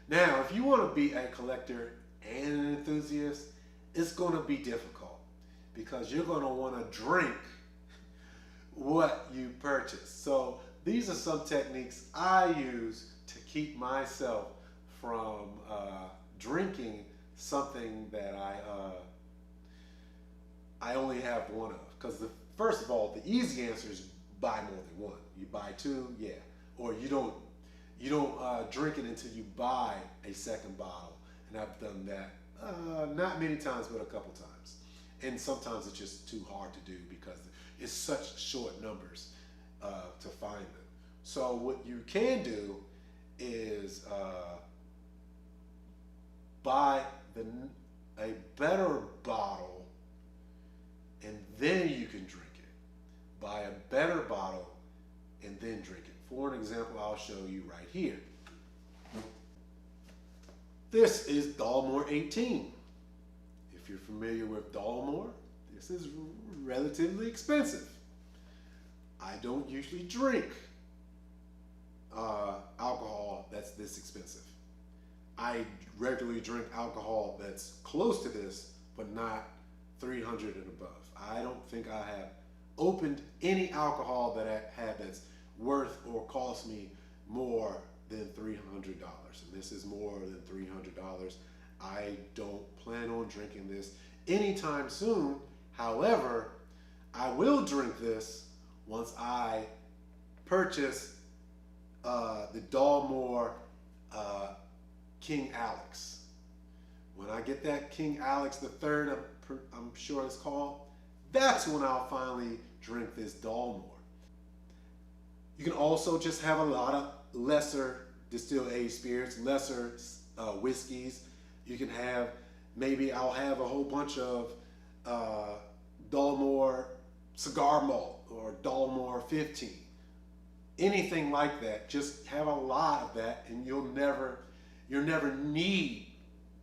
Now, if you want to be a collector and an enthusiast, it's going to be difficult because you're going to want to drink what you purchase. So these are some techniques I use to keep myself from drinking something that I only have one of. Because first of all, the easy answer is buy more than one. You buy two, yeah, or you don't drink it until you buy a second bottle. And I've done that not many times, but a couple times. And sometimes it's just too hard to do because it's such short numbers to find them. So what you can do is buy a better bottle and then you can drink it. Buy a better bottle and then drink it. For an example, I'll show you right here. This is Dalmore 18. If you're familiar with Dalmore, this is relatively expensive. I don't usually drink alcohol that's this expensive. I regularly drink alcohol that's close to this, but not 300 and above. I don't think I have opened any alcohol that I have that's worth or cost me more than $300. And this is more than $300. I don't plan on drinking this anytime soon. However, I will drink this once I purchase the Dalmore King Alex. When I get that King Alex the third, I'm sure it's called, that's when I'll finally drink this Dalmore. You can also just have a lot of lesser distilled aged spirits, lesser whiskeys. You can have, maybe I'll have a whole bunch of Dalmore cigar malt or Dalmore 15. Anything like that, just have a lot of that and you'll never need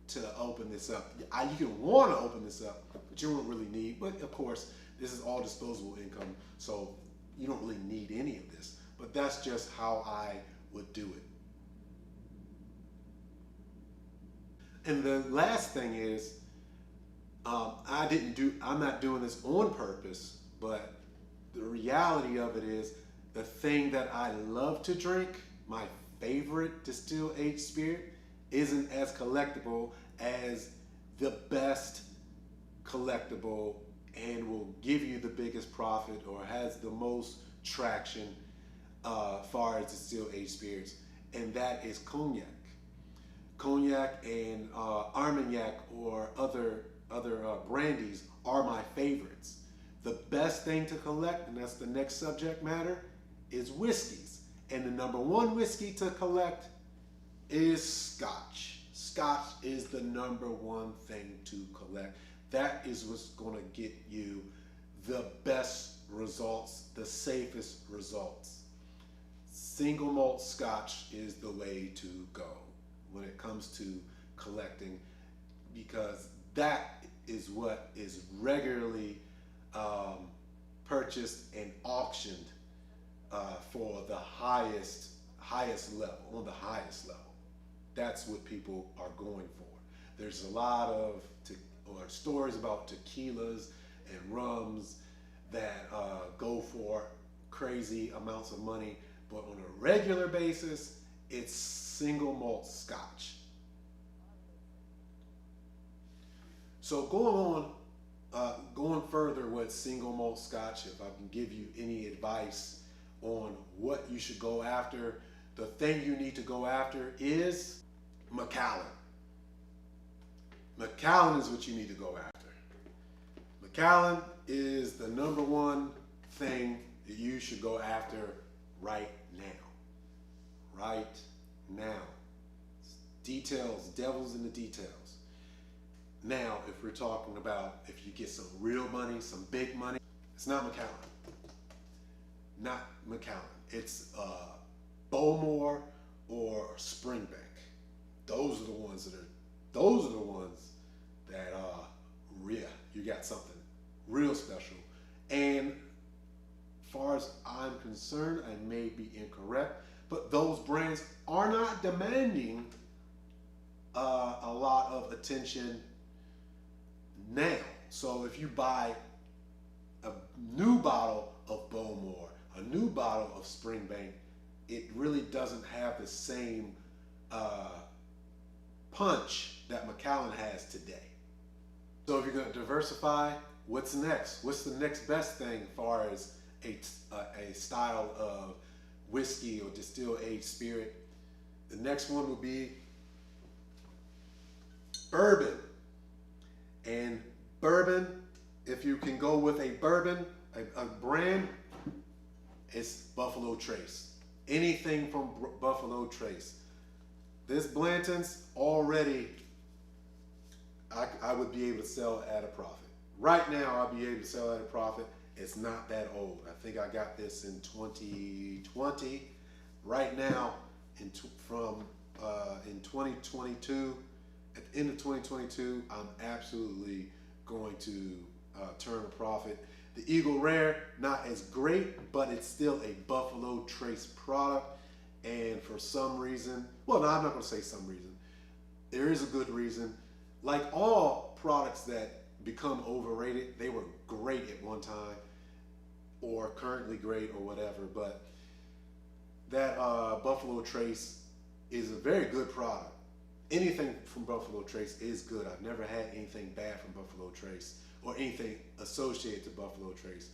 to open this up. You can want to open this up, but you won't really need. But of course, this is all disposable income, so you don't really need any of this. But that's just how I would do it. And the last thing is, I'm not doing this on purpose, but the reality of it is the thing that I love to drink, my favorite distilled aged spirit, isn't as collectible as the best collectible and will give you the biggest profit or has the most traction far as distilled aged spirits, and that is cognac. Cognac and Armagnac or other brandies are my favorites. The best thing to collect, and that's the next subject matter, is whiskeys. And the number one whiskey to collect is Scotch. Scotch is the number one thing to collect. That is what's going to get you the best results, the safest results. Single malt Scotch is the way to go when it comes to collecting, because that is what is regularly purchased and auctioned for the highest level, on the highest level. That's what people are going for. There's a lot of stories about tequilas and rums that go for crazy amounts of money, but on a regular basis, it's single malt Scotch. So going further with single malt Scotch, if I can give you any advice on what you should go after, the thing you need to go after is Macallan. Macallan is what you need to go after. Macallan is the number one thing that you should go after right now. Right now. Details, devil's in the details. Now, if we're talking about if you get some real money, some big money, it's not Macallan. Not Macallan. It's Bowmore or Springbank. Those are the ones that you got something real special. And far as I'm concerned, I may be incorrect, but those brands are not demanding a lot of attention now. So if you buy a new bottle of Bowmore, a new bottle of Springbank, it really doesn't have the same punch that Macallan has today. So if you're going to diversify, what's next? What's the next best thing as far as a style of whiskey or distilled aged spirit? The next one will be bourbon. And bourbon, if you can go with a bourbon, a brand, it's Buffalo Trace. Anything from Buffalo Trace. This Blanton's already, I would be able to sell at a profit. Right now, I'll be able to sell at a profit. It's not that old. I think I got this in 2020. Right now, in 2022, at the end of 2022, I'm absolutely going to turn a profit. The Eagle Rare, not as great, but it's still a Buffalo Trace product. And for some reason, well, no, I'm not going to say some reason. There is a good reason. Like all products that become overrated, they were great at one time or currently great or whatever. But that Buffalo Trace is a very good product. Anything from Buffalo Trace is good. I've never had anything bad from Buffalo Trace or anything associated to Buffalo Trace.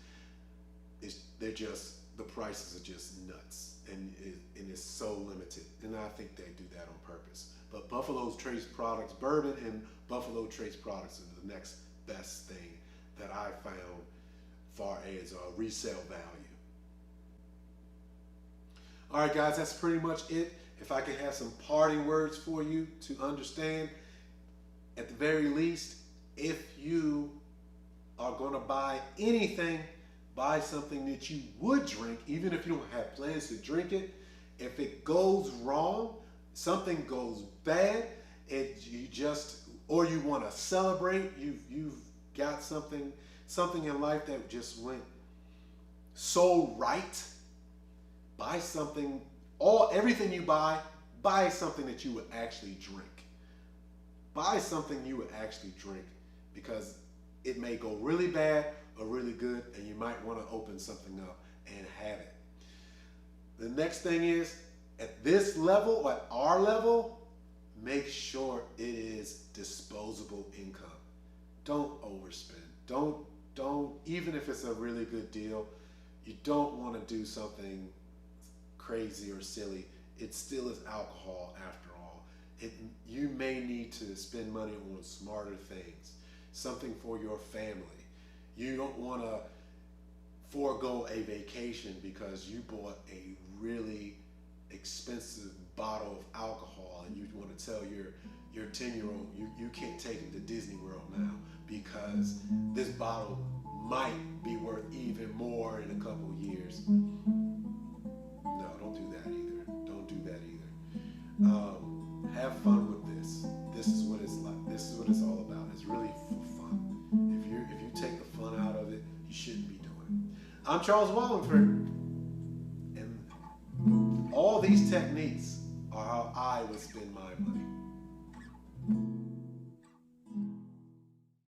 The prices are just nuts, and it's so limited. And I think they do that on purpose. But Buffalo Trace products, bourbon and Buffalo Trace products are the next best thing that I found far as resale value. All right, guys, that's pretty much it. If I could have some parting words for you to understand, at the very least, if you are going to buy anything, buy something that you would drink, even if you don't have plans to drink it. If it goes wrong, something goes bad, or you want to celebrate, you've got something in life that just went so right. Buy something. Everything you buy something that you would actually drink. Buy something you would actually drink, because it may go really bad or really good, and you might want to open something up and have it. The next thing is, at this level, at our level, make sure it is disposable income. Don't overspend. Don't, even if it's a really good deal, you don't want to do something crazy or silly. It still is alcohol after all. You may need to spend money on smarter things, something for your family. You don't want to forego a vacation because you bought a really expensive bottle of alcohol, and you want to tell your 10-year-old you can't take him to Disney World now because this bottle might be worth even more in a couple of years. No, don't do that either. Don't do that either. Have fun with this. This is what it's like. This is what it's all about. It's really for fun. If you take the fun out of it, you shouldn't be doing it. I'm Charles Walhingford.